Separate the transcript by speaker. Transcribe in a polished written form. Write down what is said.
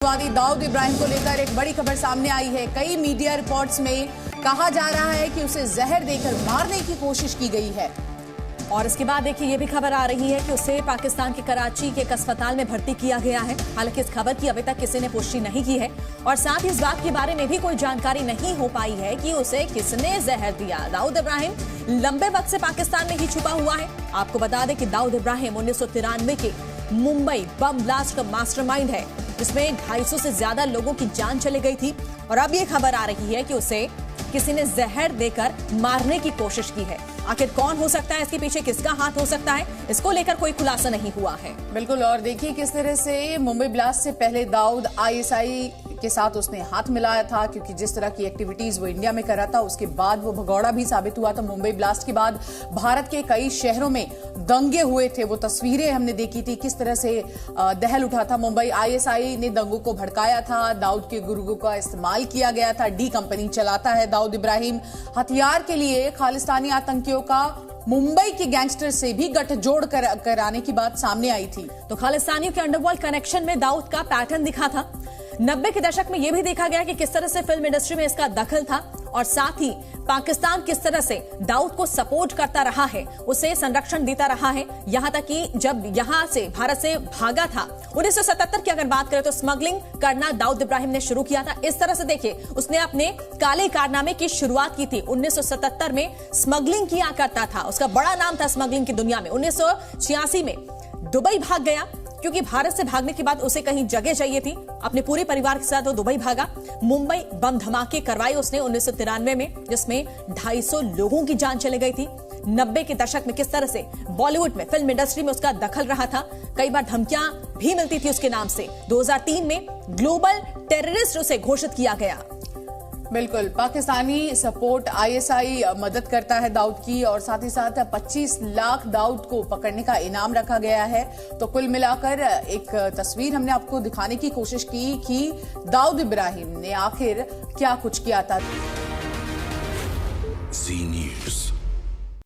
Speaker 1: दाऊद इब्राहिम को लेकर एक बड़ी खबर सामने आई है। कई मीडिया रिपोर्ट्स में कहा जा रहा है कि उसे जहर देकर मारने की कोशिश की गई है।
Speaker 2: और इसके बाद देखिए ये भी खबर आ रही है कि उसे पाकिस्तान के कराची के एक अस्पताल में भर्ती किया गया है। हालांकि इस खबर की अभी तक किसी ने पुष्टि नहीं की है और साथ ही इस बात के बारे में भी कोई जानकारी नहीं हो पाई है कि उसे किसने जहर दिया। दाऊद इब्राहिम लंबे वक्त से पाकिस्तान में ही छुपा हुआ है। आपको बता दें कि दाऊद इब्राहिम 1993 के मुंबई बम ब्लास्ट का मास्टरमाइंड है, जिसमें 250 से ज्यादा लोगों की जान चली गई थी। और अब ये खबर आ रही है कि उसे किसी ने जहर देकर मारने की कोशिश की है। आखिर कौन हो सकता है, इसके पीछे किसका हाथ हो सकता है, इसको लेकर कोई खुलासा नहीं हुआ है।
Speaker 1: बिल्कुल। और देखिए किस तरह से मुंबई ब्लास्ट से पहले दाऊद आईएसआई के साथ उसने हाथ मिलाया था, क्योंकि जिस तरह की एक्टिविटीज वो इंडिया में कर रहा था उसके बाद वो भगौड़ा भी साबित हुआ था। मुंबई ब्लास्ट के बाद भारत के कई शहरों में दंगे हुए थे, वो तस्वीरें हमने देखी थी किस तरह से दहल उठा था। मुंबई आईएसआई ने दंगों को भड़काया था, दाऊद के गुर्गों का इस्तेमाल किया गया था। डी कंपनी चलाता है दाऊद इब्राहिम। हथियार के लिए खालिस्तानी आतंकियों का मुंबई के गैंगस्टर से भी गठजोड़ कराने की बात सामने आई थी।
Speaker 2: तो खालिस्तानियों के अंडरवर्ल्ड कनेक्शन में दाऊद का पैटर्न दिखा था। 90 के दशक में यह भी देखा गया कि किस तरह से फिल्म इंडस्ट्री में इसका दखल था और साथ ही पाकिस्तान किस तरह से दाऊद को सपोर्ट करता रहा है, उसे संरक्षण देता रहा है। यहां तक कि जब यहां से भारत से भागा था 1977 की अगर बात करें तो स्मगलिंग करना दाऊद इब्राहिम ने शुरू किया था। इस तरह से देखिए उसने अपने काले कारनामे की शुरुआत की थी। 1977 में स्मगलिंग किया करता था, उसका बड़ा नाम था स्मगलिंग की दुनिया में। 1986 में दुबई भाग गया, क्योंकि भारत से भागने के बाद उसे कहीं जगह चाहिए थी। अपने पूरे परिवार के साथ वो दुबई भागा। मुंबई बम धमाके करवाए उसने 1993 में, जिसमें 250 लोगों की जान चली गई थी। 90 के दशक में किस तरह से बॉलीवुड में फिल्म इंडस्ट्री में उसका दखल रहा था, कई बार धमकियां भी मिलती थी उसके नाम से। 2003 में ग्लोबल टेररिस्ट उसे घोषित किया गया।
Speaker 1: बिल्कुल। पाकिस्तानी सपोर्ट आईएसआई मदद करता है दाऊद की, और साथ ही साथ 25 लाख दाऊद को पकड़ने का इनाम रखा गया है। तो कुल मिलाकर एक तस्वीर हमने आपको दिखाने की कोशिश की कि दाऊद इब्राहिम ने आखिर क्या कुछ किया था।